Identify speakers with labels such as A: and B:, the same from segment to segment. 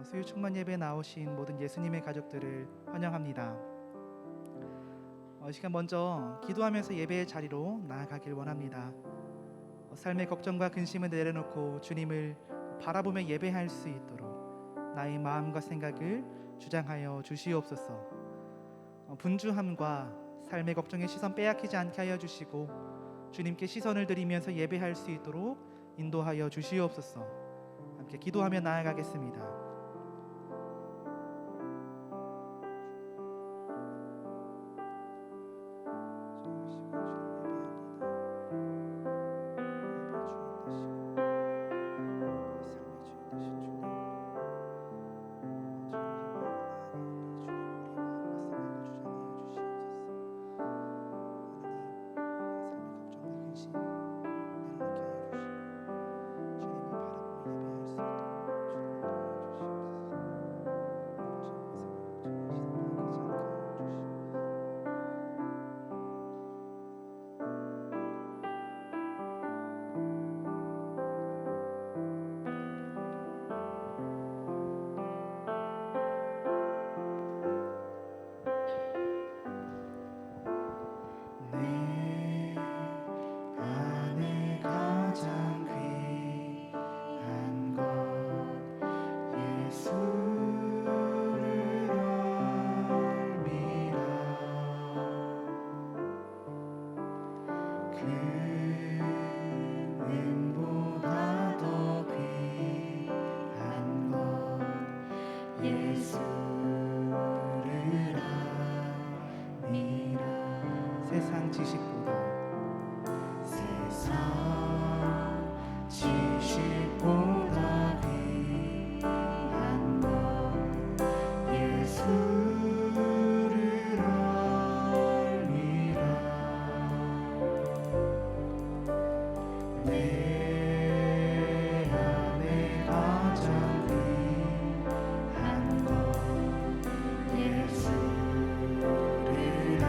A: 수요 충만 예배에 나오신 모든 예수님의 가족들을 환영합니다. 이 시간 먼저 기도하면서 예배의 자리로 나아가길 원합니다. 삶의 걱정과 근심을 내려놓고 주님을 바라보며 예배할 수 있도록 나의 마음과 생각을 주장하여 주시옵소서. 분주함과 삶의 걱정의 시선 빼앗기지 않게 하여 주시고 주님께 시선을 드리면서 예배할 수 있도록 인도하여 주시옵소서. 함께 기도하며 나아가겠습니다. 세상 지식보다
B: 귀한 것 예수를 알미라. 내 안에 가장 귀한 것 예수를 알미라.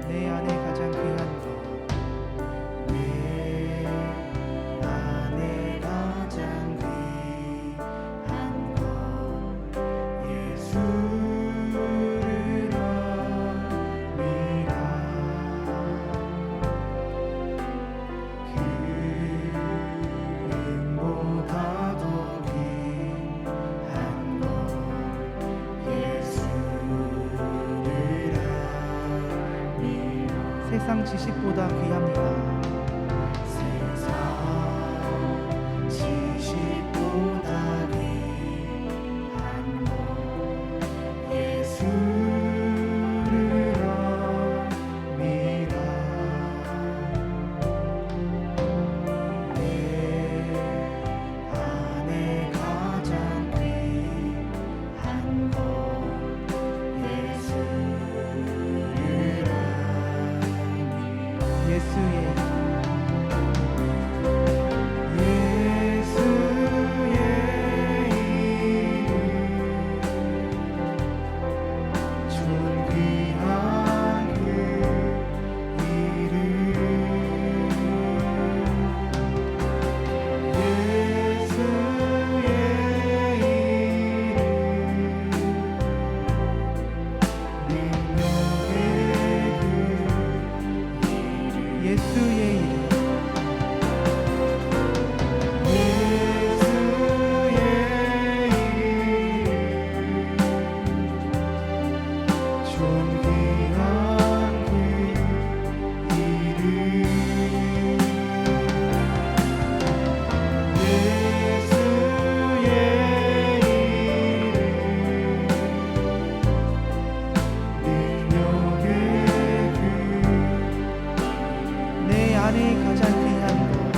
A: 내 안에 가장 귀한 것
B: 내 안에 가장 귀한 것 예수를 알미라. 그 은보다 더 귀한 것 예수를 알미라.
A: 세상 지식보다 귀합니다.
B: 세상 지식보다 귀한 것 예수를 알미라. 내 안에 가장 귀한 것 예수를 알미라.
A: 예수의 안에 가장 귀한 것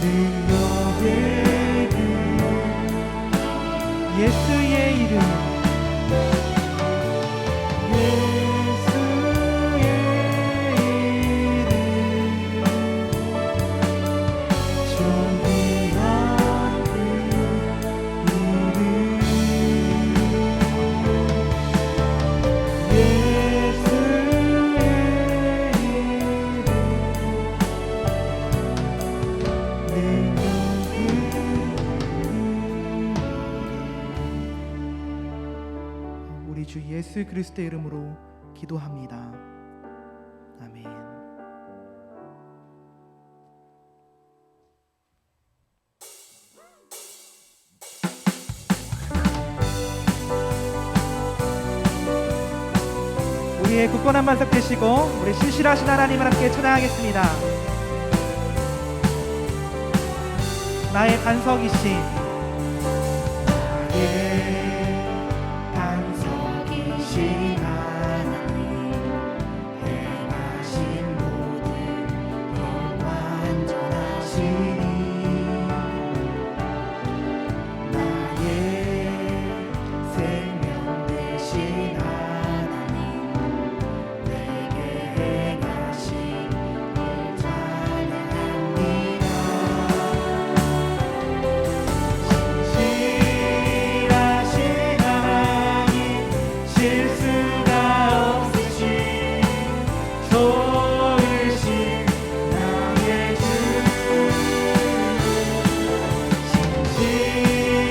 B: 능력의 이름
A: 예수의 이름
B: 예수의 이름 존귀한 그 이름
A: 우리 주 예수 그리스도의 이름으로 기도합니다. 아멘. 우리의 굳건한 반석 되시고 우리 신실하신 하나님을 함께 찬양하겠습니다. 나의 반석이신
B: 반석이신 하나님 행하신 모든 것 완전하시니 나의 생명 되신 하나님 내게 행하신 일 찬양합니다. 신실하신 하나님 실수가 없으신 좋으신 나의 주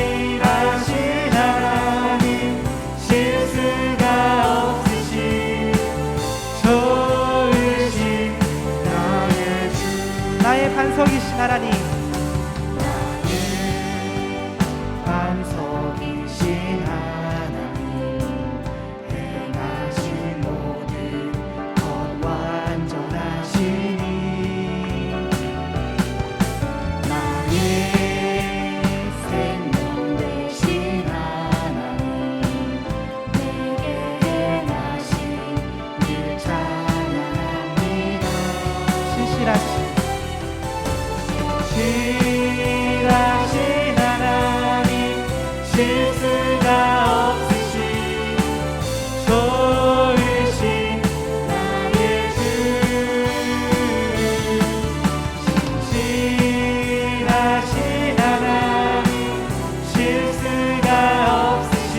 B: 신실하신 하나님 실수가 없으신 좋으신 나의 주
A: 나의 반석이신 하나님
B: 반석이신 하나님 행하신 모든 것 완전하시니 나의 생명 되신 하나님 내게 행하신 일 찬양합니다.
A: 신실하신
B: 신실하신 하나님 실수가 없으신 좋으신 나의 주 신실하신 하나님 실수가 없으신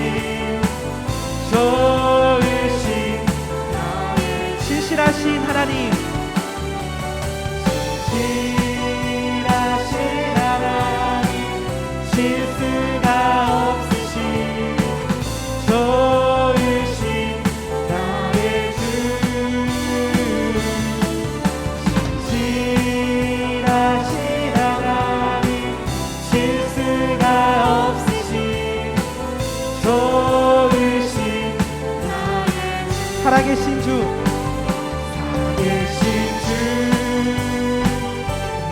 B: 좋으신 나의
A: 신실하신 하나님
B: 신실하신 하나님 실수가 없으신 좋으신 나의 주 신실하신 하나님 실수가 없으신 좋으신 나의 주
A: 살아계신 주
B: 살아계신 주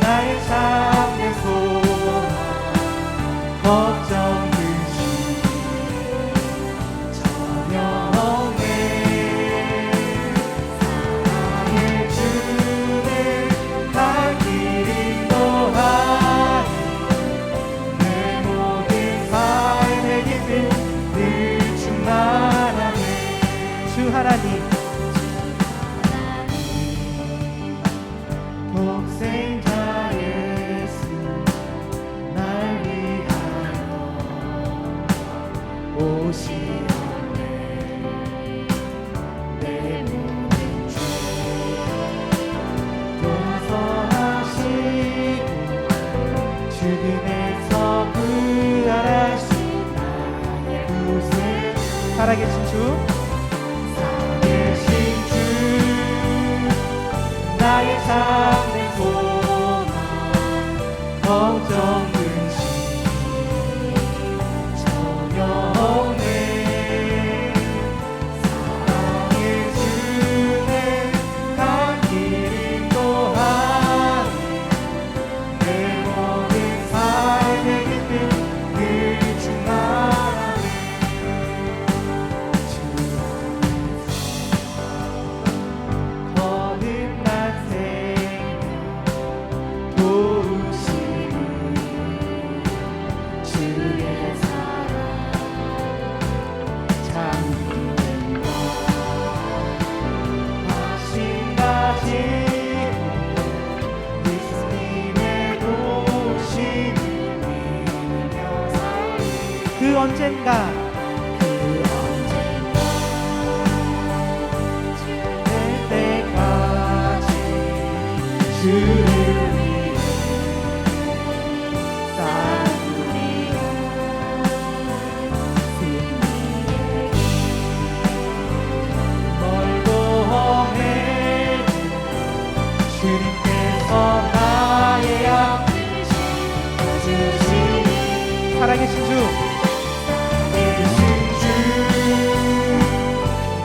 B: 나의 삶의 소망 걱정 근심 전혀 없네 사랑의 주를 갈 길 인도하니 내 모든 삶의 기쁨 늘 충만하네
A: 주 하나님
B: 독생자 예수 날 위하여 오시었네 내 모든 죄 용서하시고 죽음에서 부활하신 나의 구세주
A: 살아계신 주
B: 살아계신 주 나의 삶의 소망 걱정 근심 전혀 없네 사랑의 주내 갈 길 인도하니 내 모든 삶의 기쁨 늘 충만하네 주 안에서 거듭난 생명 도우시고
A: 언젠가
B: 될 때까지 주를 위해 싸우리 멀고 해 주님께서 나의 앞을 짚어주시니
A: 살아계신 주
B: 살아계신 주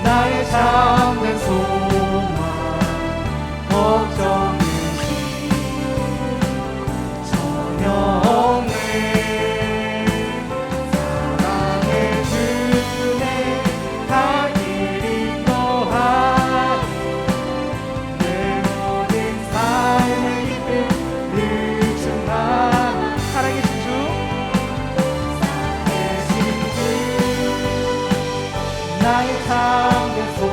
B: 나의 참된 소망 걱정 전혀 없네 사랑의 주내 갈 길 인도하니 내 모든 삶의 기쁨 늘 충만한
A: 살아계신 주
B: 살아계신 주 나의 참된 소망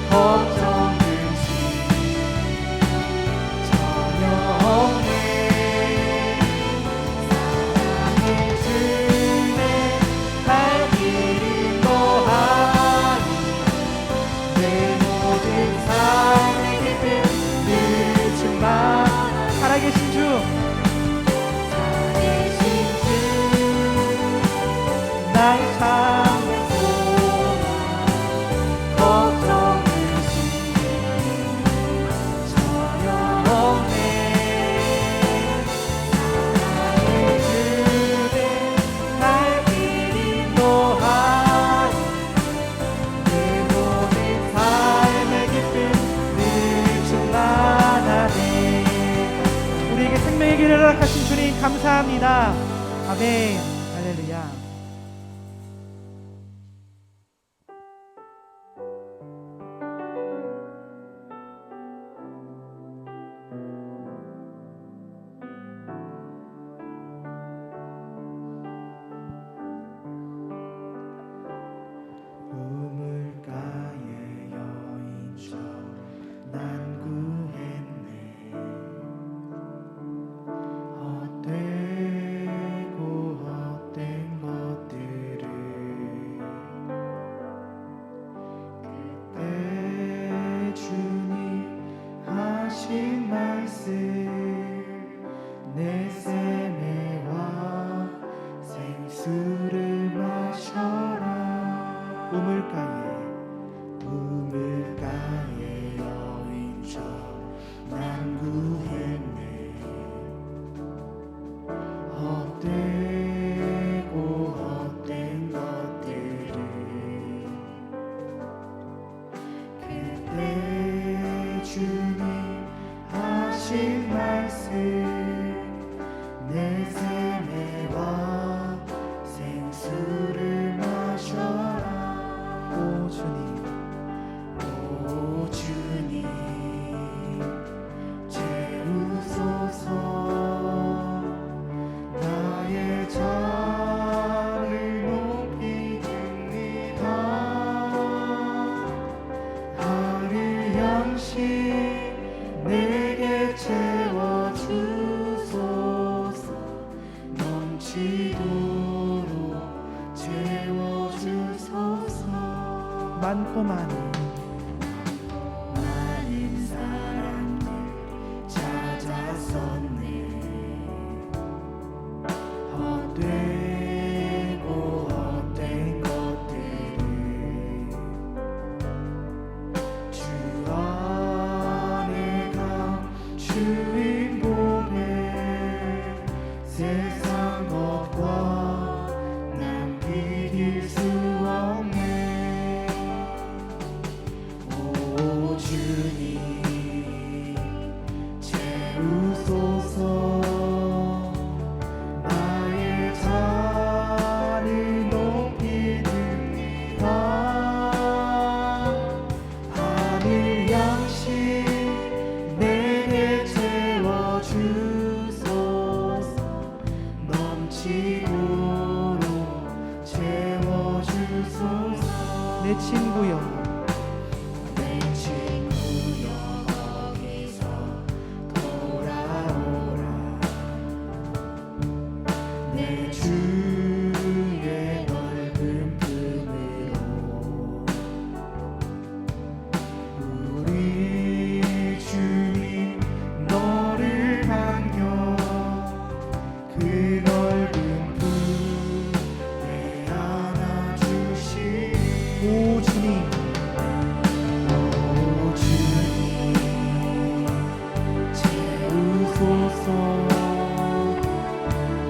B: 걱정 전혀 없네 사랑의 주내 갈 길 인도하니 내 모든 삶의 기쁨 늘 충만한
A: 살아계신 주
B: 살아계신 주 나의 참된 소망 걱정 전혀 없네 사랑의 주내 날 길 인도하니 내 모든 삶의 기쁨 늘 충만하네
A: 우리에게 생명의 길을 허락하신 주님 감사합니다. 아멘. 할렐루야.
B: 우물가의 여인처럼 난 구했네 헛되고 헛된 것들을 그때 주님 하신 말씀 내 세매와 생수를 마셔라 우물가의 여인처럼 난 구했네 헛되고 헛된 것들을 그때 주님 하신 말씀 내 세매와 생수를 마셔라
A: 오 주님
B: 오 주님 채우소서 나의 잔을 높이 듭니다 하루 양식 내게 채워주소서 넘치도록 채워주소서
A: 많고 많은
B: 많은 사람들 찾았었네 헛되고 헛된 것들을 주 안에 감추인 보배 세상 것과 난 비길 수 없네 오 주님 채우소서 나의 잔을 높이 듭니다 하늘 양식 내게 채워주소서 넘치도록 채워주소서
A: 내 친구여
B: 내 친구여 거기서 돌아오라 내 주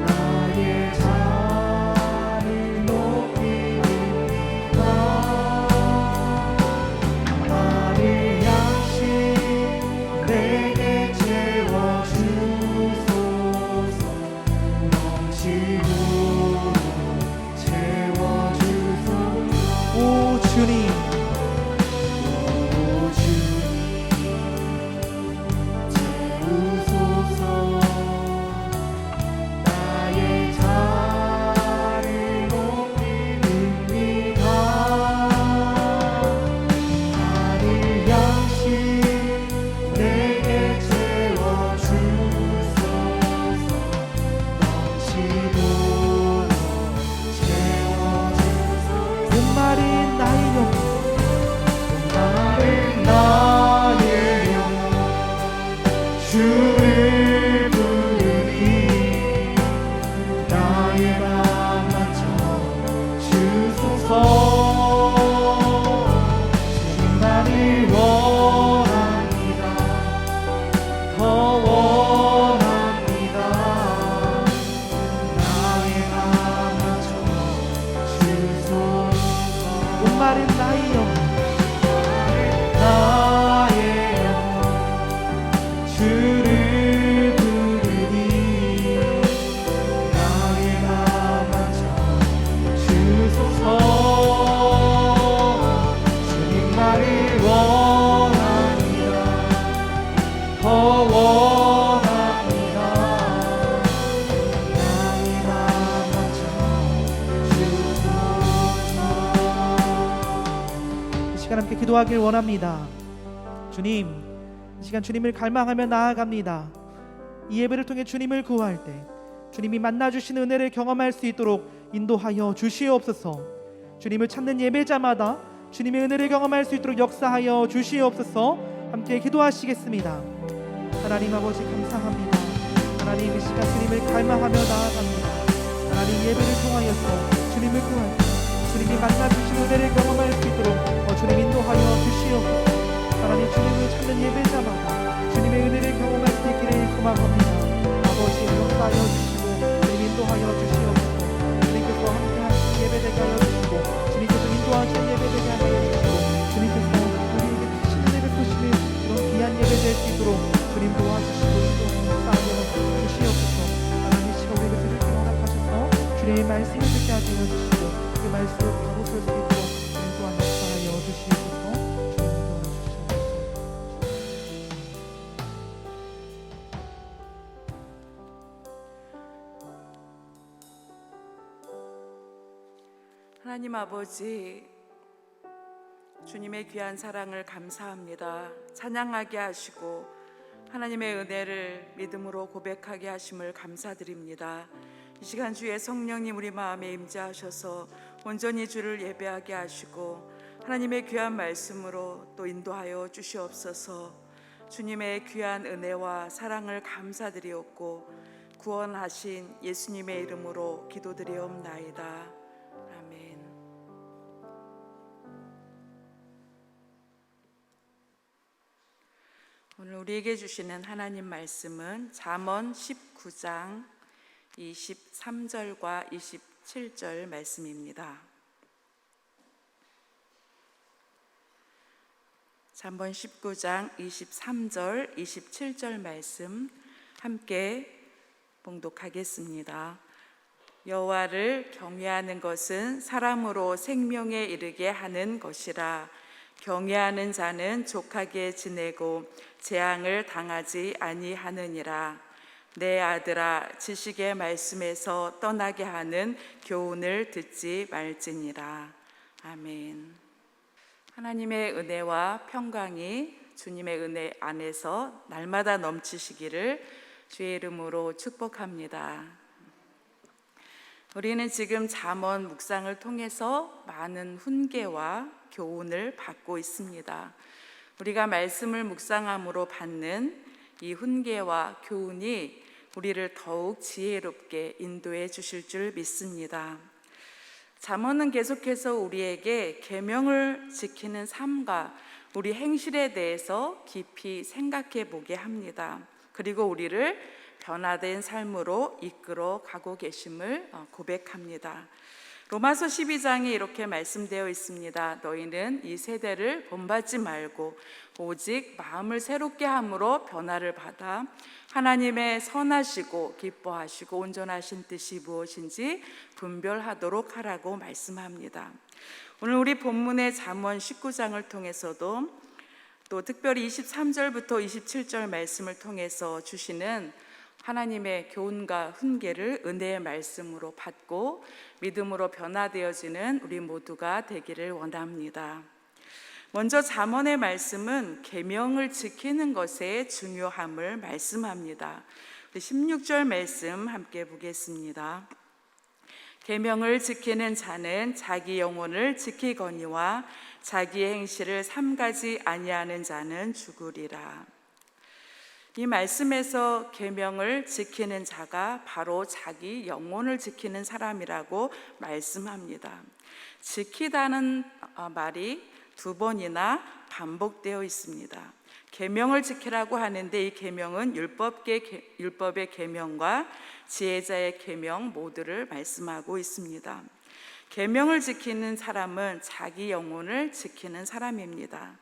B: 나의 자를 높이리라. 나를 양식 내게 채워주소서. 넘치도록 채워주소서.
A: 오 주님,
B: 채우소서. 나의 자를 높이리라. 나를 양식 내게 채워주소서. 넘치도록 채워주소서.
A: 목마른 나의 영혼,
B: 나를 나의 영혼 주를 부르니. 나의 맘 맞춰 주소서. 주님만을 원합니다. 더 원합니다. 나의 맘 맞춰 주소서.
A: 목마른 나의 영혼,
B: 나의 영혼 주를 부르니. 나의 맘 맞춰 주소서. 주님만을 원합니다. 더 원합니다. 나의 맘 맞춰 주소서.
A: 이 시간 함께 기도하길 원합니다. 주님, 이 시간 주님을 갈망하며 나아갑니다. 이 예배를 통해 주님을 구할 때 주님이 만나주신 은혜를 경험할 수 있도록 인도하여 주시옵소서. 주님을 찾는 예배자마다 주님의 은혜를 경험할 수 있도록 역사하여 주시옵소서. 함께 기도하시겠습니다. 하나님 아버지 감사합니다. 하나님 이 시간 주님을 갈망하며 나아갑니다. 하나님 예배를 통하여서 주님을 구할 때 주님이 만나주신 은혜를 경험할 수 있도록 주님 인도하여 주시옵소서. 하나님 주님을 찾는 예배자마다 주님의 은혜를 경험할 수 있기를 소망합니다. 아버지 역사하여 주시고 주님 인도하여 주시옵소서. 주님께서 함께하신 예배되게 하여 주시고 주님께서 인도하신 예배되게 하여 주시고 주님께서 우리에게 다시 은혜 베푸시는 그런 귀한 예배 될 수 있도록 주님 도와주시고 역사하여 주시옵소서. 하나님 시간 우리에게 들을 때 허락하셔서 주님의 말씀을 듣게 하여 주시고 그 말씀을 바로 설 수 있도록 주님 또한 역사하여 주시옵소서.
C: 하나님 아버지, 주님의 귀한 사랑을 감사합니다. 찬양하게 하시고 하나님의 은혜를 믿음으로 고백하게 하심을 감사드립니다. 이 시간 주의 성령님 우리 마음에 임재하셔서 온전히 주를 예배하게 하시고 하나님의 귀한 말씀으로 또 인도하여 주시옵소서. 주님의 귀한 은혜와 사랑을 감사드리옵고 구원하신 예수님의 이름으로 기도드리옵나이다. 아멘. 오늘 우리에게 주시는 하나님 말씀은 잠언 19장 23절과 27절 말씀입니다. 잠언 19장 23절 27절 말씀 함께 봉독하겠습니다. 여호와를 경외하는 것은 사람으로 생명에 이르게 하는 것이라. 경외하는 자는 족하게 지내고 재앙을 당하지 아니하느니라. 내 아들아, 지식의 말씀에서 떠나게 하는 교훈을 듣지 말지니라. 아멘. 하나님의 은혜와 평강이 주님의 은혜 안에서 날마다 넘치시기를 주의 이름으로 축복합니다. 우리는 지금 잠언 묵상을 통해서 많은 훈계와 교훈을 받고 있습니다. 우리가 말씀을 묵상함으로 받는 이 훈계와 교훈이 우리를 더욱 지혜롭게 인도해 주실 줄 믿습니다. 잠언은 계속해서 우리에게 계명을 지키는 삶과 우리 행실에 대해서 깊이 생각해 보게 합니다. 그리고 우리를 변화된 삶으로 이끌어 가고 계심을 고백합니다. 로마서 12장에 이렇게 말씀되어 있습니다. 너희는 이 세대를 본받지 말고 오직 마음을 새롭게 함으로 변화를 받아 하나님의 선하시고 기뻐하시고 온전하신 뜻이 무엇인지 분별하도록 하라고 말씀합니다. 오늘 우리 본문의 잠언 19장을 통해서도 또 특별히 23절부터 27절 말씀을 통해서 주시는 하나님의 교훈과 훈계를 은혜의 말씀으로 받고 믿음으로 변화되어지는 우리 모두가 되기를 원합니다. 먼저 잠언의 말씀은 계명을 지키는 것의 중요함을 말씀합니다. 16절 말씀 함께 보겠습니다. 계명을 지키는 자는 자기 영혼을 지키거니와 자기의 행실을 삼가지 아니하는 자는 죽으리라. 이 말씀에서 계명을 지키는 자가 바로 자기 영혼을 지키는 사람이라고 말씀합니다. 지키다는 말이 두 번이나 반복되어 있습니다. 계명을 지키라고 하는데 이 계명은 율법의 계명과 지혜자의 계명 모두를 말씀하고 있습니다. 계명을 지키는 사람은 자기 영혼을 지키는 사람입니다.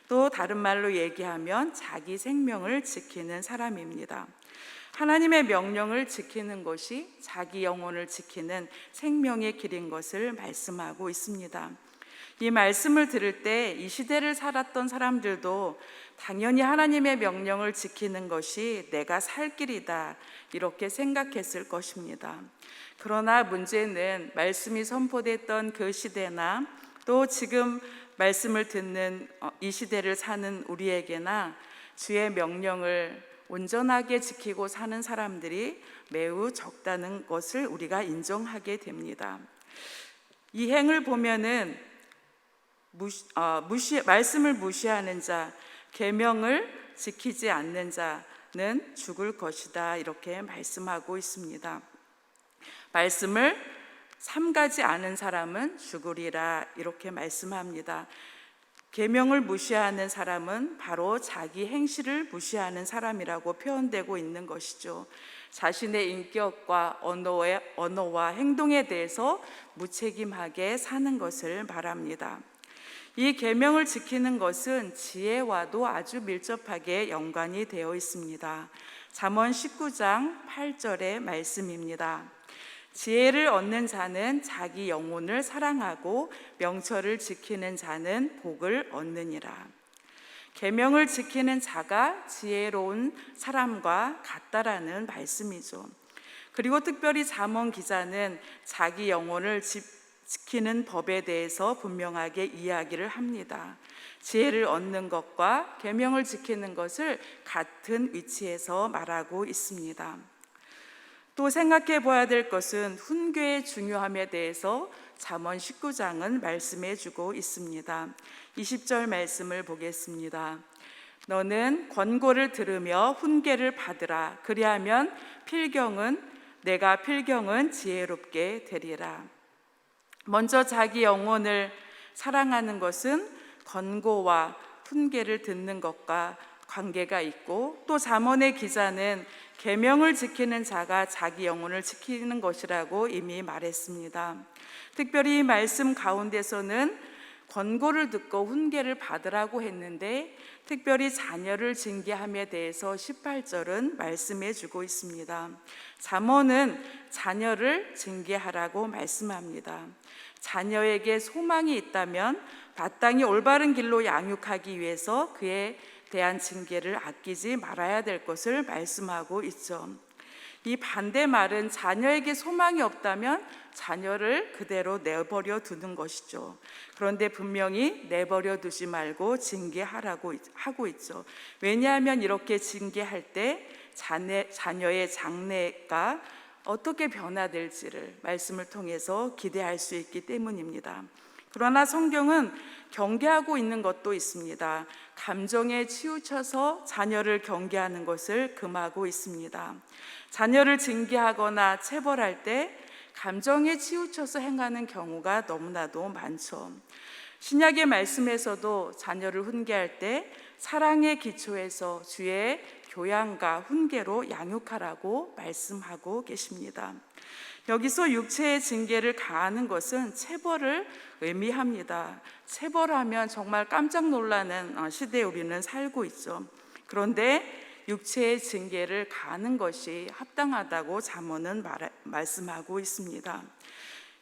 C: 또 다른 말로 얘기하면 자기 생명을 지키는 사람입니다. 하나님의 명령을 지키는 것이 자기 영혼을 지키는 생명의 길인 것을 말씀하고 있습니다. 이 말씀을 들을 때 이 시대를 살았던 사람들도 당연히 하나님의 명령을 지키는 것이 내가 살 길이다 이렇게 생각했을 것입니다. 그러나 문제는 말씀이 선포됐던 그 시대나 또 지금 말씀을 듣는 이 시대를 사는 우리에게나 주의 명령을 온전하게 지키고 사는 사람들이 매우 적다는 것을 우리가 인정하게 됩니다. 이 행을 보면은 말씀을 무시하는 자, 계명을 지키지 않는 자는 죽을 것이다 이렇게 말씀하고 있습니다. 말씀을 삼가지 않은 사람은 죽으리라 이렇게 말씀합니다. 계명을 무시하는 사람은 바로 자기 행실을 무시하는 사람이라고 표현되고 있는 것이죠. 자신의 인격과 언어와 행동에 대해서 무책임하게 사는 것을 말합니다. 이 계명을 지키는 것은 지혜와도 아주 밀접하게 연관이 되어 있습니다. 잠언 19장 8절의 말씀입니다. 지혜를 얻는 자는 자기 영혼을 사랑하고 명철을 지키는 자는 복을 얻느니라. 계명을 지키는 자가 지혜로운 사람과 같다라는 말씀이죠. 그리고 특별히 잠언 기자는 자기 영혼을 지키는 법에 대해서 분명하게 이야기를 합니다. 지혜를 얻는 것과 계명을 지키는 것을 같은 위치에서 말하고 있습니다. 또 생각해 봐야 될 것은 훈계의 중요함에 대해서 잠언 19장은 말씀해 주고 있습니다. 20절 말씀을 보겠습니다. 너는 권고를 들으며 훈계를 받으라. 그리하면 내가 필경은 지혜롭게 되리라. 먼저 자기 영혼을 사랑하는 것은 권고와 훈계를 듣는 것과 관계가 있고, 또 잠언의 기자는 계명을 지키는 자가 자기 영혼을 지키는 것이라고 이미 말했습니다. 특별히 이 말씀 가운데서는 권고를 듣고 훈계를 받으라고 했는데, 특별히 자녀를 징계함에 대해서 18절은 말씀해 주고 있습니다. 잠언은 자녀를 징계하라고 말씀합니다. 자녀에게 소망이 있다면 마땅히 올바른 길로 양육하기 위해서 그에 대한 징계를 아끼지 말아야 될 것을 말씀하고 있죠. 이 반대 말은 자녀에게 소망이 없다면 자녀를 그대로 내버려 두는 것이죠. 그런데 분명히 내버려 두지 말고 징계하라고 하고 있죠. 왜냐하면 이렇게 징계할 때 자녀의 장래가 어떻게 변화될지를 말씀을 통해서 기대할 수 있기 때문입니다. 그러나 성경은 경계하고 있는 것도 있습니다. 감정에 치우쳐서 자녀를 경계하는 것을 금하고 있습니다. 자녀를 징계하거나 체벌할 때 감정에 치우쳐서 행하는 경우가 너무나도 많죠. 신약의 말씀에서도 자녀를 훈계할 때 사랑의 기초에서 주의 교양과 훈계로 양육하라고 말씀하고 계십니다. 여기서 육체의 징계를 가하는 것은 체벌을 의미합니다. 체벌하면 정말 깜짝 놀라는 시대에 우리는 살고 있죠. 그런데 육체의 징계를 가하는 것이 합당하다고 잠언은 말씀하고 있습니다.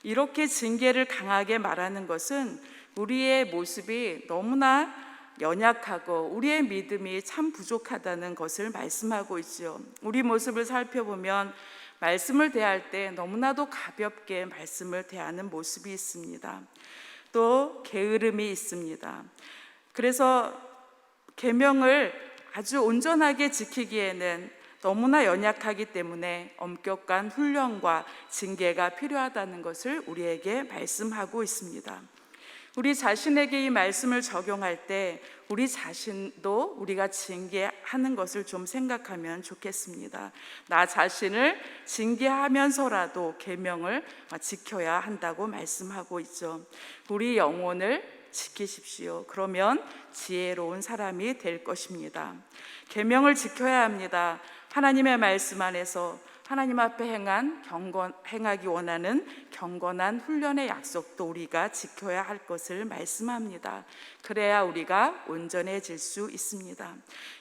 C: 이렇게 징계를 강하게 말하는 것은 우리의 모습이 너무나 연약하고 우리의 믿음이 참 부족하다는 것을 말씀하고 있죠. 우리 모습을 살펴보면 말씀을 대할 때 너무나도 가볍게 말씀을 대하는 모습이 있습니다. 또 게으름이 있습니다. 그래서 계명을 아주 온전하게 지키기에는 너무나 연약하기 때문에 엄격한 훈련과 징계가 필요하다는 것을 우리에게 말씀하고 있습니다. 우리 자신에게 이 말씀을 적용할 때 우리 자신도 우리가 징계하는 것을 좀 생각하면 좋겠습니다. 나 자신을 징계하면서라도 계명을 지켜야 한다고 말씀하고 있죠. 우리 영혼을 지키십시오. 그러면 지혜로운 사람이 될 것입니다. 계명을 지켜야 합니다. 하나님의 말씀 안에서 하나님 앞에 행하기 원하는 경건한 훈련의 약속도 우리가 지켜야 할 것을 말씀합니다. 그래야 우리가 온전해질 수 있습니다.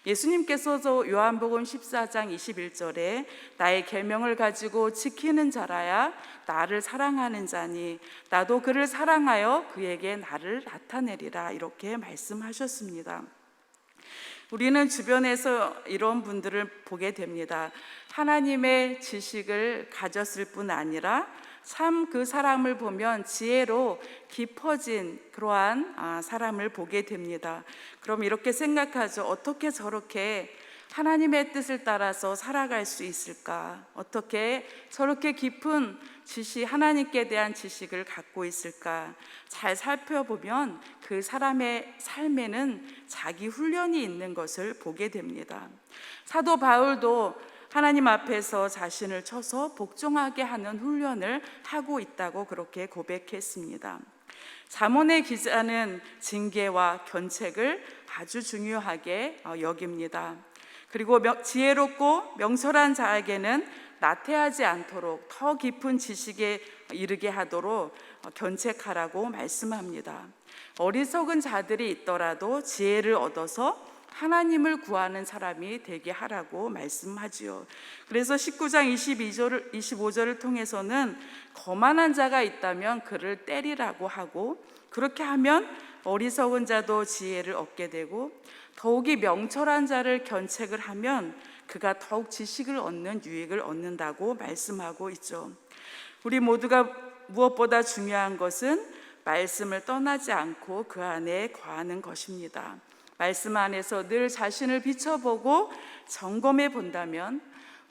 C: 예수님께서도 요한복음 14장 21절에 나의 계명을 가지고 지키는 자라야 나를 사랑하는 자니 나도 그를 사랑하여 그에게 나를 나타내리라 이렇게 말씀하셨습니다. 우리는 주변에서 이런 분들을 보게 됩니다. 하나님의 지식을 가졌을 뿐 아니라 참 그 사람을 보면 지혜로 깊어진 그러한 사람을 보게 됩니다. 그럼 이렇게 생각하죠. 어떻게 저렇게 하나님의 뜻을 따라서 살아갈 수 있을까? 어떻게 저렇게 깊은 하나님께 대한 지식을 갖고 있을까? 잘 살펴보면 그 사람의 삶에는 자기 훈련이 있는 것을 보게 됩니다. 사도 바울도 하나님 앞에서 자신을 쳐서 복종하게 하는 훈련을 하고 있다고 그렇게 고백했습니다. 잠언의 기자는 징계와 견책을 아주 중요하게 여깁니다. 그리고 지혜롭고 명철한 자에게는 나태하지 않도록 더 깊은 지식에 이르게 하도록 견책하라고 말씀합니다. 어리석은 자들이 있더라도 지혜를 얻어서 하나님을 구하는 사람이 되게 하라고 말씀하지요. 그래서 19장 25절을 통해서는 거만한 자가 있다면 그를 때리라고 하고, 그렇게 하면 어리석은 자도 지혜를 얻게 되고, 더욱이 명철한 자를 견책을 하면 그가 더욱 지식을 얻는 유익을 얻는다고 말씀하고 있죠. 우리 모두가 무엇보다 중요한 것은 말씀을 떠나지 않고 그 안에 거하는 것입니다. 말씀 안에서 늘 자신을 비춰보고 점검해 본다면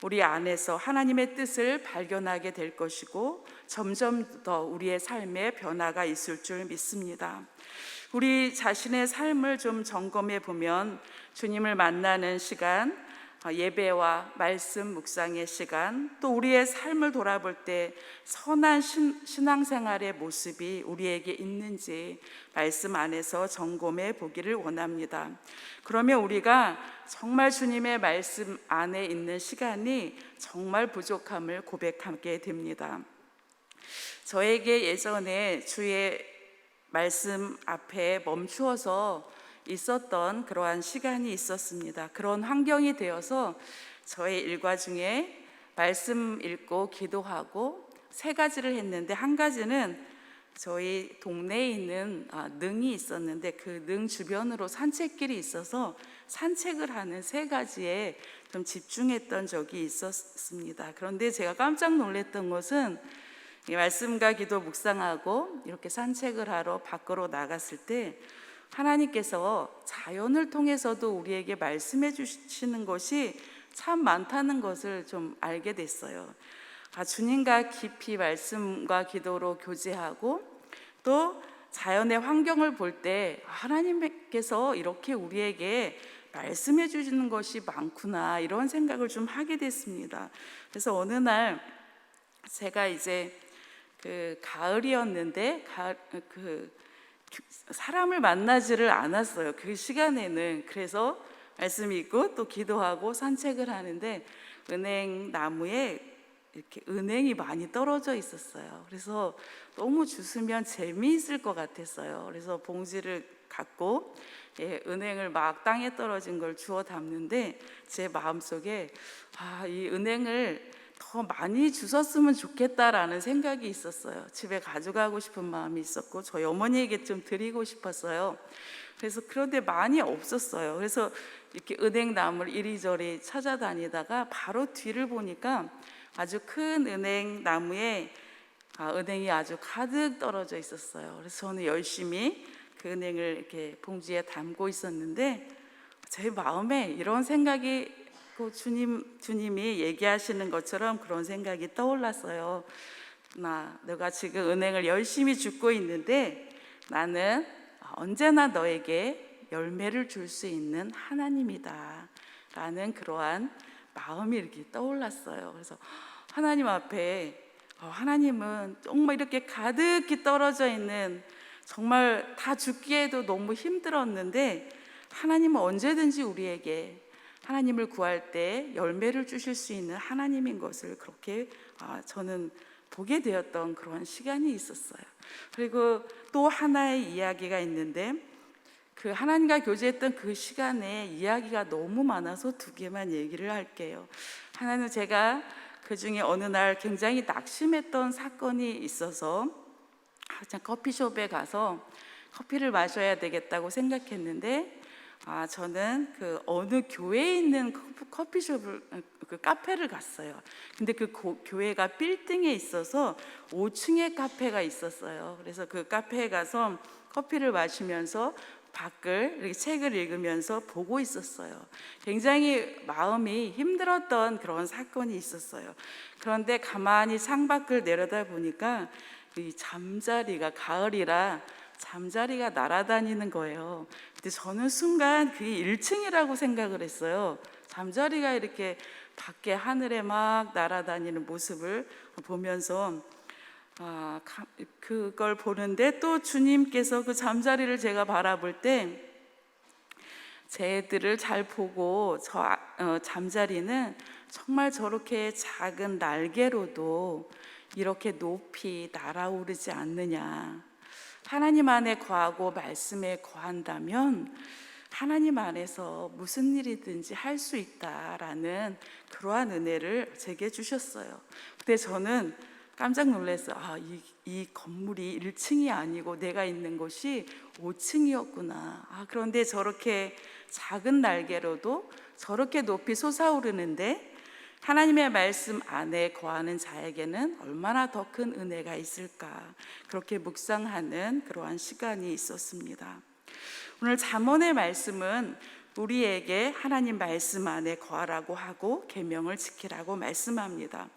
C: 우리 안에서 하나님의 뜻을 발견하게 될 것이고 점점 더 우리의 삶에 변화가 있을 줄 믿습니다. 우리 자신의 삶을 좀 점검해 보면 주님을 만나는 시간, 예배와 말씀 묵상의 시간, 또 우리의 삶을 돌아볼 때 선한 신앙생활의 모습이 우리에게 있는지 말씀 안에서 점검해 보기를 원합니다. 그러면 우리가 정말 주님의 말씀 안에 있는 시간이 정말 부족함을 고백하게 됩니다. 저에게 예전에 주의 말씀 앞에 멈추어서 있었던 그러한 시간이 있었습니다. 그런 환경이 되어서 저의 일과 중에 말씀 읽고 기도하고 세 가지를 했는데, 한 가지는 저희 동네에 있는 능이 있었는데 그 능 주변으로 산책길이 있어서 산책을 하는 세 가지에 좀 집중했던 적이 있었습니다. 그런데 제가 깜짝 놀랐던 것은 이 말씀과 기도 묵상하고 이렇게 산책을 하러 밖으로 나갔을 때 하나님께서 자연을 통해서도 우리에게 말씀해 주시는 것이 참 많다는 것을 좀 알게 됐어요. 주님과 깊이 말씀과 기도로 교제하고 또 자연의 환경을 볼 때 하나님께서 이렇게 우리에게 말씀해 주시는 것이 많구나, 이런 생각을 좀 하게 됐습니다. 그래서 어느 날 제가 이제 가을이었는데 사람을 만나지를 않았어요, 그 시간에는. 그래서 말씀 읽고 또 기도하고 산책을 하는데 은행 나무에 이렇게 은행이 많이 떨어져 있었어요. 그래서 너무 주스면 재미있을 것 같았어요. 그래서 봉지를 갖고 은행을 막 땅에 떨어진 걸 주워 담는데 제 마음속에 이 은행을 더 많이 주웠으면 좋겠다라는 생각이 있었어요. 집에 가져가고 싶은 마음이 있었고 저희 어머니에게 좀 드리고 싶었어요. 그래서 그런데 많이 없었어요. 그래서 이렇게 은행 나무를 이리저리 찾아다니다가 바로 뒤를 보니까 아주 큰 은행 나무에 은행이 아주 가득 떨어져 있었어요. 그래서 저는 열심히 그 은행을 이렇게 봉지에 담고 있었는데 제 마음에 이런 생각이 주님이 얘기하시는 것처럼 그런 생각이 떠올랐어요. 내가 지금 은행을 열심히 줍고 있는데 나는 언제나 너에게 열매를 줄 수 있는 하나님이다 라는 그러한 마음이 이렇게 떠올랐어요. 그래서 하나님 앞에 하나님은 정말 이렇게 가득히 떨어져 있는 정말 다 죽기에도 너무 힘들었는데 하나님은 언제든지 우리에게 하나님을 구할 때 열매를 주실 수 있는 하나님인 것을 그렇게 저는 보게 되었던 그런 시간이 있었어요. 그리고 또 하나의 이야기가 있는데 그 하나님과 교제했던 그 시간에 이야기가 너무 많아서 두 개만 얘기를 할게요. 하나는 제가 그 중에 어느 날 굉장히 낙심했던 사건이 있어서 커피숍에 가서 커피를 마셔야 되겠다고 생각했는데 저는 그 어느 교회에 있는 커피숍을 그 카페를 갔어요. 근데 그 교회가 빌딩에 있어서 5층에 카페가 있었어요. 그래서 그 카페에 가서 커피를 마시면서 밖을 이렇게 책을 읽으면서 보고 있었어요. 굉장히 마음이 힘들었던 그런 사건이 있었어요. 그런데 가만히 창밖을 내려다 보니까 이 잠자리가 가을이라 잠자리가 날아다니는 거예요. 근데 저는 순간 그게 1층이라고 생각을 했어요. 잠자리가 이렇게 밖에 하늘에 막 날아다니는 모습을 보면서 그걸 보는데 또 주님께서 그 잠자리를 제가 바라볼 때 제 애들을 잘 보고 잠자리는 정말 저렇게 작은 날개로도 이렇게 높이 날아오르지 않느냐. 하나님 안에 거하고 말씀에 거한다면 하나님 안에서 무슨 일이든지 할 수 있다라는 그러한 은혜를 제게 주셨어요. 근데 저는 깜짝 놀랐어요. 이 건물이 1층이 아니고 내가 있는 곳이 5층이었구나. 그런데 저렇게 작은 날개로도 저렇게 높이 솟아오르는데 하나님의 말씀 안에 거하는 자에게는 얼마나 더 큰 은혜가 있을까. 그렇게 묵상하는 그러한 시간이 있었습니다. 오늘 잠언의 말씀은 우리에게 하나님 말씀 안에 거하라고 하고 계명을 지키라고 말씀합니다.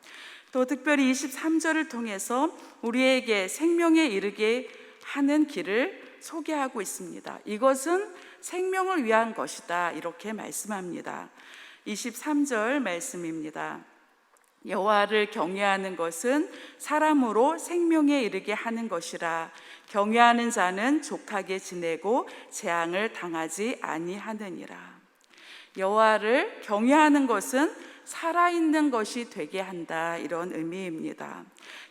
C: 또 특별히 23절을 통해서 우리에게 생명에 이르게 하는 길을 소개하고 있습니다. 이것은 생명을 위한 것이다 이렇게 말씀합니다. 23절 말씀입니다. 여호와를 경외하는 것은 사람으로 생명에 이르게 하는 것이라. 경외하는 자는 족하게 지내고 재앙을 당하지 아니하느니라. 여호와를 경외하는 것은 살아있는 것이 되게 한다 이런 의미입니다.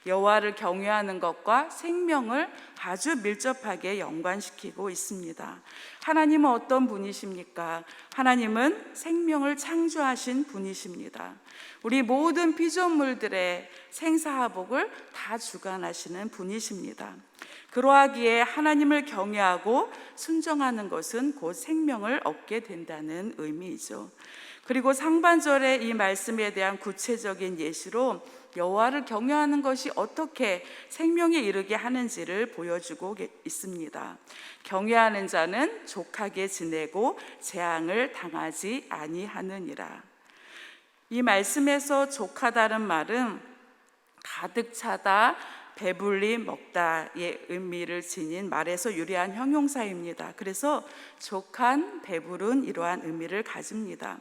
C: 여호와를 경외하는 것과 생명을 아주 밀접하게 연관시키고 있습니다. 하나님은 어떤 분이십니까? 하나님은 생명을 창조하신 분이십니다. 우리 모든 피조물들의 생사화복을 다 주관하시는 분이십니다. 그러하기에 하나님을 경외하고 순종하는 것은 곧 생명을 얻게 된다는 의미이죠. 그리고 상반절의 이 말씀에 대한 구체적인 예시로 여호와를 경외하는 것이 어떻게 생명에 이르게 하는지를 보여주고 있습니다. 경외하는 자는 족하게 지내고 재앙을 당하지 아니하느니라. 이 말씀에서 족하다는 말은 가득 차다, 배불리 먹다의 의미를 지닌 말에서 유래한 형용사입니다. 그래서 족한, 배부른 이러한 의미를 가집니다.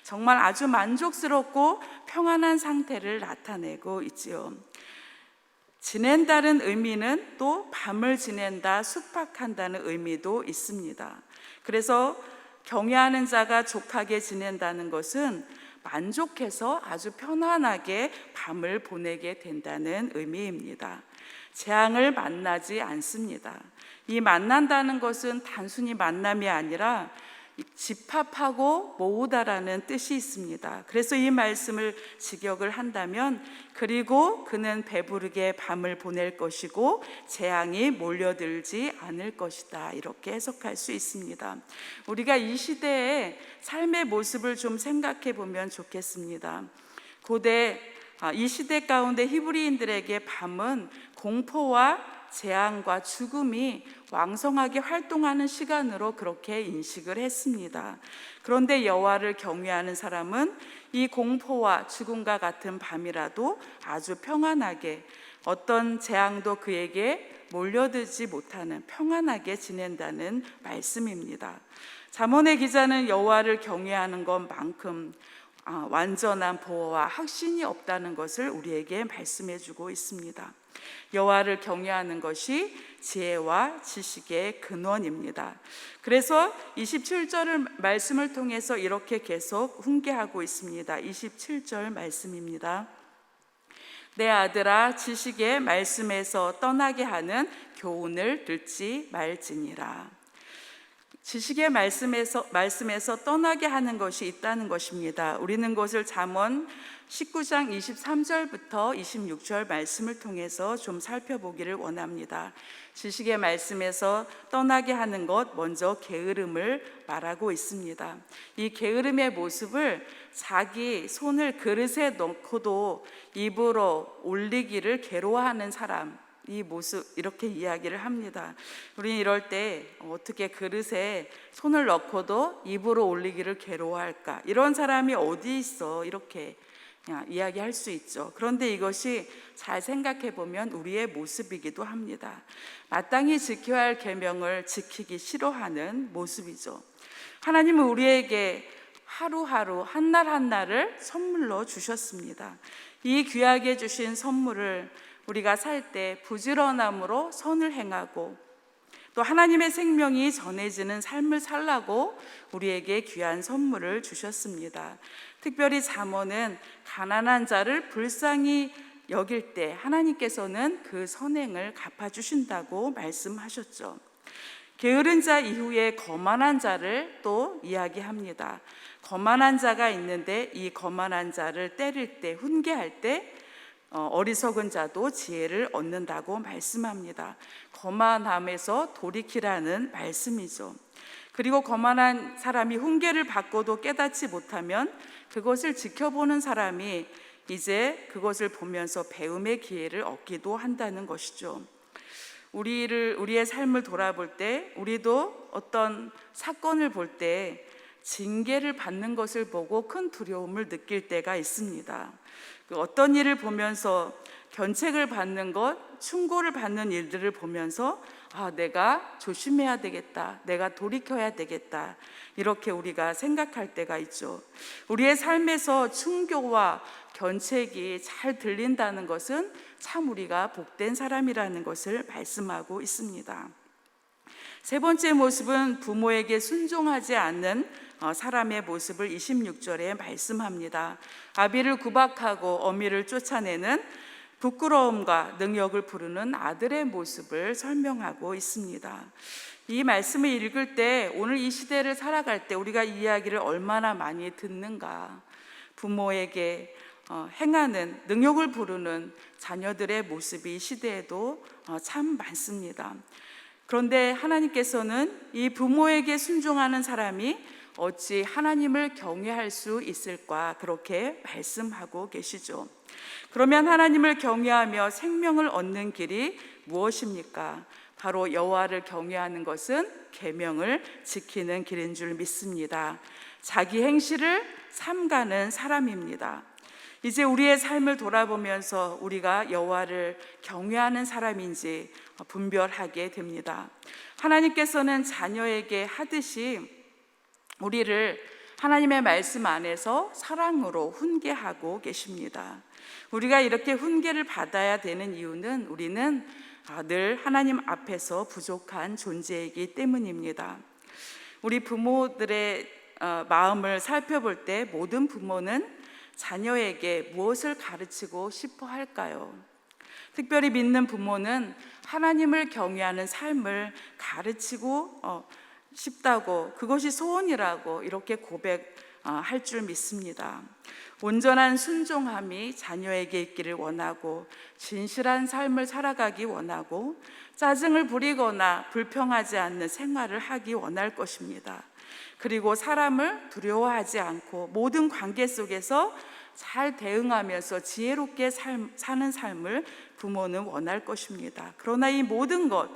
C: 정말 아주 만족스럽고 평안한 상태를 나타내고 있지요. 지낸다는 의미는 또 밤을 지낸다, 숙박한다는 의미도 있습니다. 그래서 경외하는 자가 족하게 지낸다는 것은 만족해서 아주 편안하게 밤을 보내게 된다는 의미입니다. 재앙을 만나지 않습니다. 이 만난다는 것은 단순히 만남이 아니라 집합하고 모으다라는 뜻이 있습니다. 그래서 이 말씀을 직역을 한다면, 그리고 그는 배부르게 밤을 보낼 것이고 재앙이 몰려들지 않을 것이다, 이렇게 해석할 수 있습니다. 우리가 이 시대의 삶의 모습을 좀 생각해 보면 좋겠습니다. 고대 이 시대 가운데 히브리인들에게 밤은 공포와 재앙과 죽음이 왕성하게 활동하는 시간으로 그렇게 인식을 했습니다. 그런데 여호와를 경외하는 사람은 이 공포와 죽음과 같은 밤이라도 아주 평안하게, 어떤 재앙도 그에게 몰려들지 못하는 평안하게 지낸다는 말씀입니다. 잠언의 기자는 여호와를 경외하는 것만큼 완전한 보호와 확신이 없다는 것을 우리에게 말씀해 주고 있습니다. 여호와를 경외하는 것이 지혜와 지식의 근원입니다. 그래서 27절 말씀을 통해서 이렇게 계속 훈계하고 있습니다. 27절 말씀입니다. 내 아들아, 지식의 말씀에서 떠나게 하는 교훈을 듣지 말지니라. 지식의 말씀에서 떠나게 하는 것이 있다는 것입니다. 우리는 그것을 잠언 19장 23절부터 26절 말씀을 통해서 좀 살펴보기를 원합니다. 지식의 말씀에서 떠나게 하는 것, 먼저 게으름을 말하고 있습니다. 이 게으름의 모습을 자기 손을 그릇에 넣고도 입으로 올리기를 괴로워하는 사람, 이 모습, 이렇게 이야기를 합니다. 우리는 이럴 때 어떻게 그릇에 손을 넣고도 입으로 올리기를 괴로워할까? 이런 사람이 어디 있어? 이렇게 이야기할 수 있죠. 그런데 이것이 잘 생각해 보면 우리의 모습이기도 합니다. 마땅히 지켜야 할 계명을 지키기 싫어하는 모습이죠. 하나님은 우리에게 하루하루 한날 한날을 선물로 주셨습니다. 이 귀하게 주신 선물을 우리가 살 때 부지런함으로 선을 행하고, 또 하나님의 생명이 전해지는 삶을 살라고 우리에게 귀한 선물을 주셨습니다. 특별히 잠언은 가난한 자를 불쌍히 여길 때 하나님께서는 그 선행을 갚아주신다고 말씀하셨죠. 게으른 자 이후에 거만한 자를 또 이야기합니다. 거만한 자가 있는데 이 거만한 자를 때릴 때, 훈계할 때 어리석은 자도 지혜를 얻는다고 말씀합니다. 거만함에서 돌이키라는 말씀이죠. 그리고 거만한 사람이 훈계를 받고도 깨닫지 못하면 그것을 지켜보는 사람이 이제 그것을 보면서 배움의 기회를 얻기도 한다는 것이죠. 우리의 삶을 돌아볼 때, 우리도 어떤 사건을 볼 때 징계를 받는 것을 보고 큰 두려움을 느낄 때가 있습니다. 어떤 일을 보면서 견책을 받는 것, 충고를 받는 일들을 보면서 내가 조심해야 되겠다, 내가 돌이켜야 되겠다, 이렇게 우리가 생각할 때가 있죠. 우리의 삶에서 충고와 견책이 잘 들린다는 것은 참 우리가 복된 사람이라는 것을 말씀하고 있습니다. 세 번째 모습은 부모에게 순종하지 않는 사람의 모습을 26절에 말씀합니다. 아비를 구박하고 어미를 쫓아내는 부끄러움과 능력을 부르는 아들의 모습을 설명하고 있습니다. 이 말씀을 읽을 때, 오늘 이 시대를 살아갈 때 우리가 이 이야기를 얼마나 많이 듣는가. 부모에게 행하는, 능력을 부르는 자녀들의 모습이 이 시대에도 참 많습니다. 그런데 하나님께서는 이 부모에게 순종하는 사람이 어찌 하나님을 경외할 수 있을까, 그렇게 말씀하고 계시죠. 그러면 하나님을 경외하며 생명을 얻는 길이 무엇입니까? 바로 여호와를 경외하는 것은 계명을 지키는 길인 줄 믿습니다. 자기 행실을 삼가는 사람입니다. 이제 우리의 삶을 돌아보면서 우리가 여호와를 경외하는 사람인지 분별하게 됩니다. 하나님께서는 자녀에게 하듯이 우리를 하나님의 말씀 안에서 사랑으로 훈계하고 계십니다. 우리가 이렇게 훈계를 받아야 되는 이유는 우리는 늘 하나님 앞에서 부족한 존재이기 때문입니다. 우리 부모들의 마음을 살펴볼 때 모든 부모는 자녀에게 무엇을 가르치고 싶어 할까요? 특별히 믿는 부모는 하나님을 경외하는 삶을 가르치고 싶다고, 그것이 소원이라고 이렇게 고백할 줄 믿습니다. 온전한 순종함이 자녀에게 있기를 원하고, 진실한 삶을 살아가기 원하고, 짜증을 부리거나 불평하지 않는 생활을 하기 원할 것입니다. 그리고 사람을 두려워하지 않고 모든 관계 속에서 잘 대응하면서 지혜롭게 사는 삶을 부모는 원할 것입니다. 그러나 이 모든 것,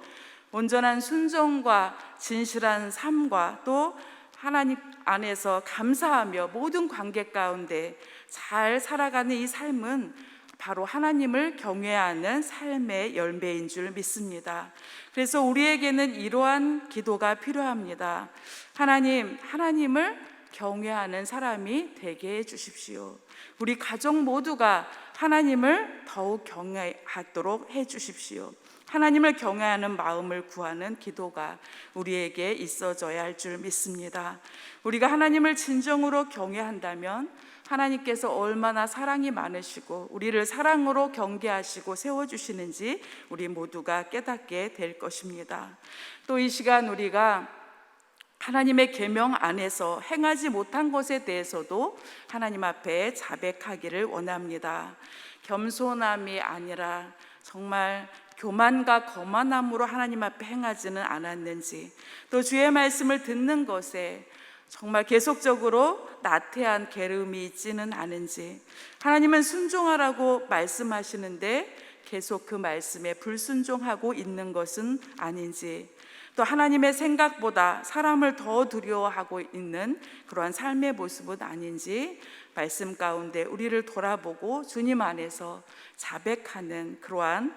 C: 온전한 순종과 진실한 삶과 또 하나님 안에서 감사하며 모든 관계 가운데 잘 살아가는 이 삶은 바로 하나님을 경외하는 삶의 열매인 줄 믿습니다. 그래서 우리에게는 이러한 기도가 필요합니다. 하나님을 경외하는 사람이 되게 해 주십시오. 우리 가족 모두가 하나님을 더욱 경외하도록 해 주십시오. 하나님을 경외하는 마음을 구하는 기도가 우리에게 있어져야 할 줄 믿습니다. 우리가 하나님을 진정으로 경외한다면 하나님께서 얼마나 사랑이 많으시고 우리를 사랑으로 경계하시고 세워주시는지 우리 모두가 깨닫게 될 것입니다. 또 이 시간 우리가 하나님의 계명 안에서 행하지 못한 것에 대해서도 하나님 앞에 자백하기를 원합니다. 겸손함이 아니라 정말 교만과 거만함으로 하나님 앞에 행하지는 않았는지, 또 주의 말씀을 듣는 것에 정말 계속적으로 나태한 게으름이 있지는 않은지, 하나님은 순종하라고 말씀하시는데 계속 그 말씀에 불순종하고 있는 것은 아닌지, 또 하나님의 생각보다 사람을 더 두려워하고 있는 그러한 삶의 모습은 아닌지 말씀 가운데 우리를 돌아보고 주님 안에서 자백하는 그러한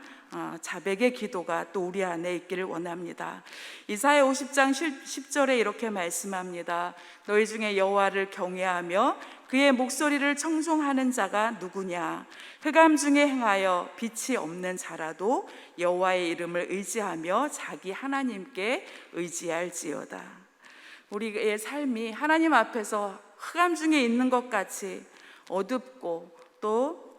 C: 자백의 기도가 또 우리 안에 있기를 원합니다. 이사야 50장 10절에 이렇게 말씀합니다. 너희 중에 여호와를 경외하며 그의 목소리를 청종하는 자가 누구냐? 흑암 중에 행하여 빛이 없는 자라도 여호와의 이름을 의지하며 자기 하나님께 의지할지어다. 우리의 삶이 하나님 앞에서 흑암 중에 있는 것 같이 어둡고 또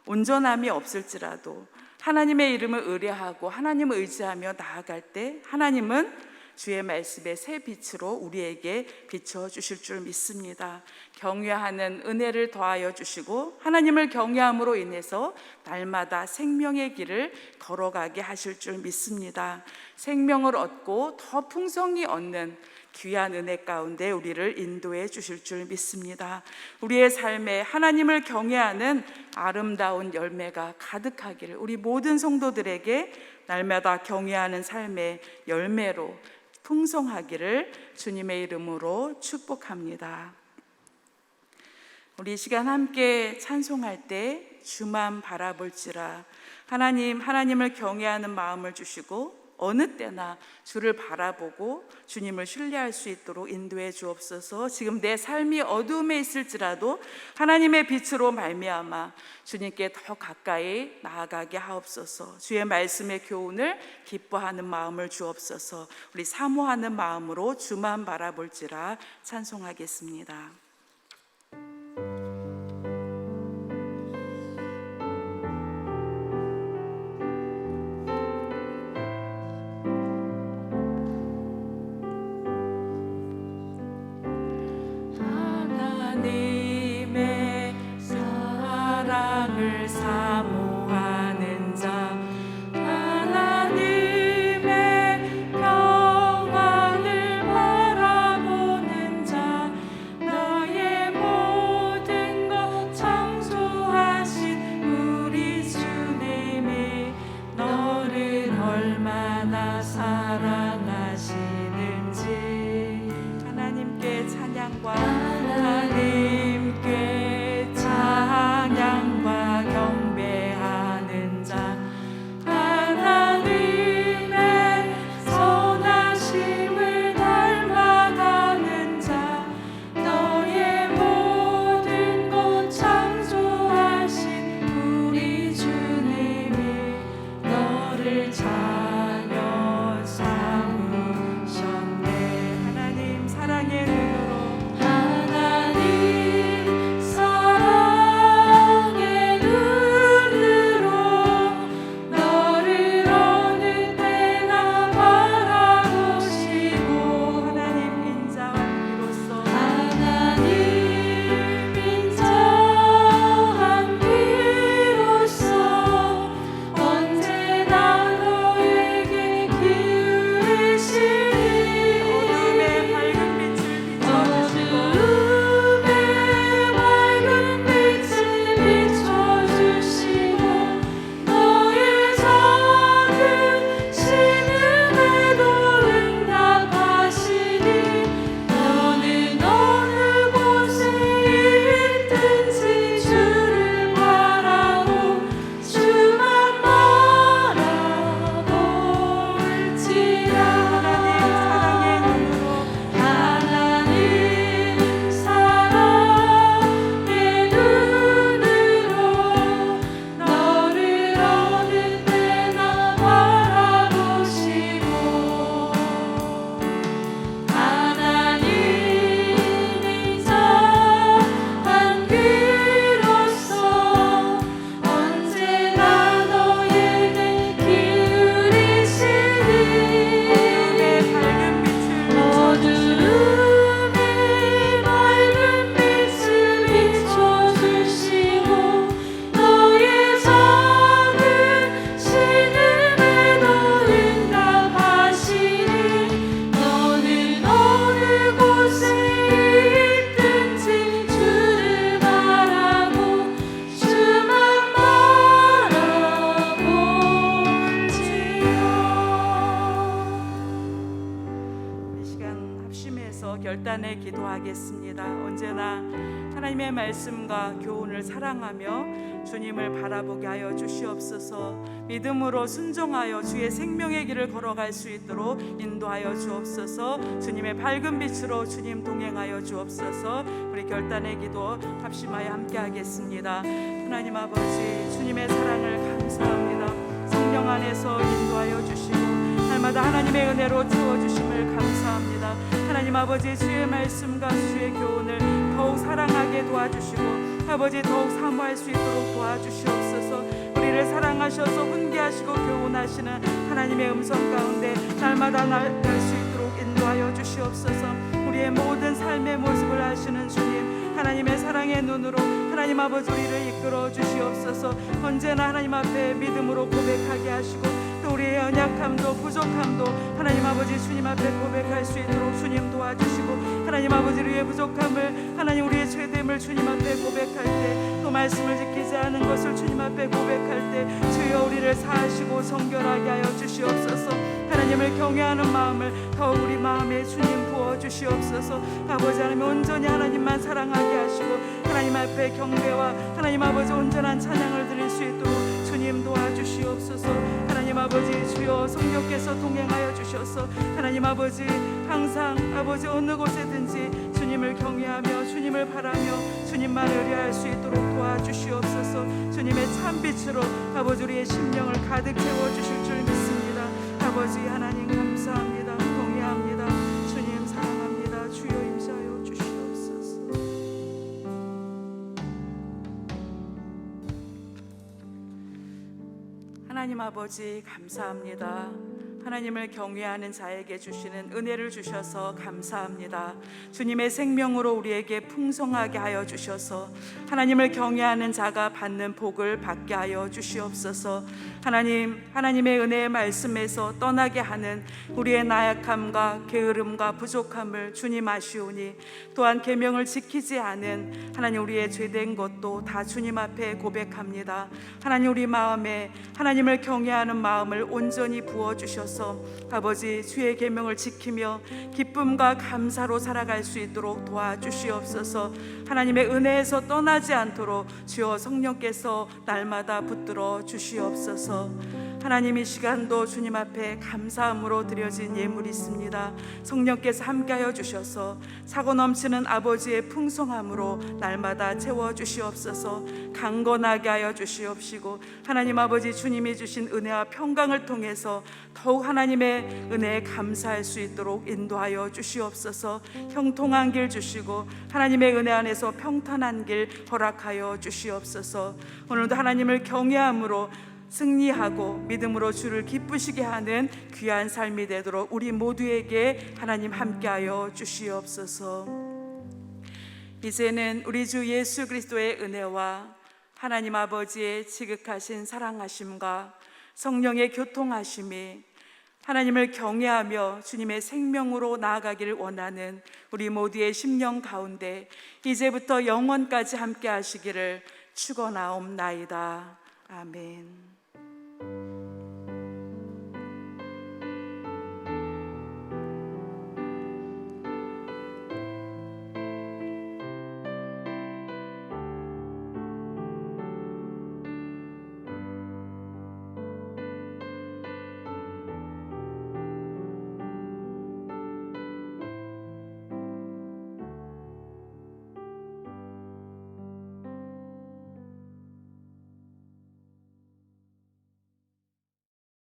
C: 온전함이 없을지라도 하나님의 이름을 의뢰하고 하나님을 의지하며 나아갈 때 하나님은 주의 말씀의 새 빛으로 우리에게 비춰주실 줄 믿습니다. 경외하는 은혜를 더하여 주시고 하나님을 경외함으로 인해서 날마다 생명의 길을 걸어가게 하실 줄 믿습니다. 생명을 얻고 더 풍성히 얻는 귀한 은혜 가운데 우리를 인도해 주실 줄 믿습니다. 우리의 삶에 하나님을 경외하는 아름다운 열매가 가득하기를 우리 모든 성도들에게 날마다 경외하는 삶의 열매로 풍성하기를 주님의 이름으로 축복합니다. 우리 이 시간 함께 찬송할 때 주만 바라볼지라, 하나님을 경외하는 마음을 주시고 어느 때나 주를 바라보고 주님을 신뢰할 수 있도록 인도해 주옵소서. 지금 내 삶이 어두움에 있을지라도 하나님의 빛으로 말미암아 주님께 더 가까이 나아가게 하옵소서. 주의 말씀의 교훈을 기뻐하는 마음을 주옵소서. 우리 사모하는 마음으로 주만 바라볼지라 찬송하겠습니다.
B: 하나님의 사랑을 사모하는 자, 하나님의 평안을 바라보는 자, 너의 모든 것 창조하신 우리 주님이 너를 얼마나 사랑하시는지
C: 하나님께 찬양과
B: 하나님께 찬양과 경배하며
C: 기도하겠습니다. 언제나 하나님의 말씀과 교훈을 사랑하며 주님을 바라보게 하여 주시옵소서. 믿음으로 순종하여 주의 생명의 길을 걸어갈 수 있도록 인도하여 주옵소서. 주님의 밝은 빛으로 주님 동행하여 주옵소서. 우리 결단의 기도 합심하여 함께 하겠습니다. 하나님 아버지, 주님의 사랑을 감사합니다. 성령 안에서 인도하여 주시고 날마다 하나님의 은혜로 채워주심을 감사합니다. 하나님 아버지, 주의 말씀과 주의 교훈을 더욱 사랑하게 도와주시고 아버지 더욱 사모할 수 있도록 도와주시옵소서. 우리를 사랑하셔서 훈계하시고 교훈하시는 하나님의 음성 가운데 날마다 나갈 수 있도록 인도하여 주시옵소서. 우리의 모든 삶의 모습을 아시는 주님, 하나님의 사랑의 눈으로 하나님 아버지 우리를 이끌어 주시옵소서. 언제나 하나님 앞에 믿음으로 고백하게 하시고 또 우리의 연약함도 부족함도 하나님 아버지 주님 앞에 고백할 수 있도록 주님 도와주시고 하나님 아버지 우리의 부족함을 하나님 우리의 죄됨을 주님 앞에 고백할 때 또 말씀을 지키지 않은 것을 주님 앞에 고백할 때 주여 우리를 사하시고 성결하게 하여 주시옵소서. 하나님을 경외하는 마음을 더욱 우리 마음에 주님 부어주시옵소서. 아버지 하나님 온전히 하나님만 사랑하게 하시고 하나님 앞에 경배와 하나님 아버지 온전한 찬양을 드릴 수 있도록 주님 도와주시옵소서. 하나님 아버지 주여 성령께서 동행하여 주셔서 하나님 아버지 항상 아버지 어느 곳에든지 주님을 경외하며 주님을 바라며 주님만 의뢰할 수 있도록 도와주시옵소서. 주님의 참빛으로 아버지 우리의 심령을 가득 채워주실 줄 믿습니다. 아버지 하나님 감사합니다. 경외합니다. 주님 사랑합니다. 주여 임재하여 주시옵소서. 하나님 아버지 감사합니다. 하나님을 경외하는 자에게 주시는 은혜를 주셔서 감사합니다. 주님의 생명으로 우리에게 풍성하게 하여 주셔서 하나님을 경외하는 자가 받는 복을 받게 하여 주시옵소서. 하나님의 은혜의 말씀에서 떠나게 하는 우리의 나약함과 게으름과 부족함을 주님 아시오니 또한 계명을 지키지 않은 하나님 우리의 죄된 것도 다 주님 앞에 고백합니다. 하나님 우리 마음에 하나님을 경외하는 마음을 온전히 부어주셔서 아버지 주의 계명을 지키며 기쁨과 감사로 살아갈 수 있도록 도와주시옵소서. 하나님의 은혜에서 떠나지 않도록 주여 성령께서 날마다 붙들어 주시옵소서. 하나님 이 시간도 주님 앞에 감사함으로 드려진 예물이 있습니다. 성령께서 함께하여 주셔서 사고 넘치는 아버지의 풍성함으로 날마다 채워주시옵소서. 강건하게 하여 주시옵시고 하나님 아버지 주님이 주신 은혜와 평강을 통해서 더욱 하나님의 은혜에 감사할 수 있도록 인도하여 주시옵소서. 형통한 길 주시고 하나님의 은혜 안에서 평탄한 길 허락하여 주시옵소서. 오늘도 하나님을 경외함으로 승리하고 믿음으로 주를 기쁘시게 하는 귀한 삶이 되도록 우리 모두에게 하나님 함께하여 주시옵소서. 이제는 우리 주 예수 그리스도의 은혜와 하나님 아버지의 지극하신 사랑하심과 성령의 교통하심이 하나님을 경외하며 주님의 생명으로 나아가기를 원하는 우리 모두의 심령 가운데 이제부터 영원까지 함께 하시기를 축원하옵나이다. 아멘.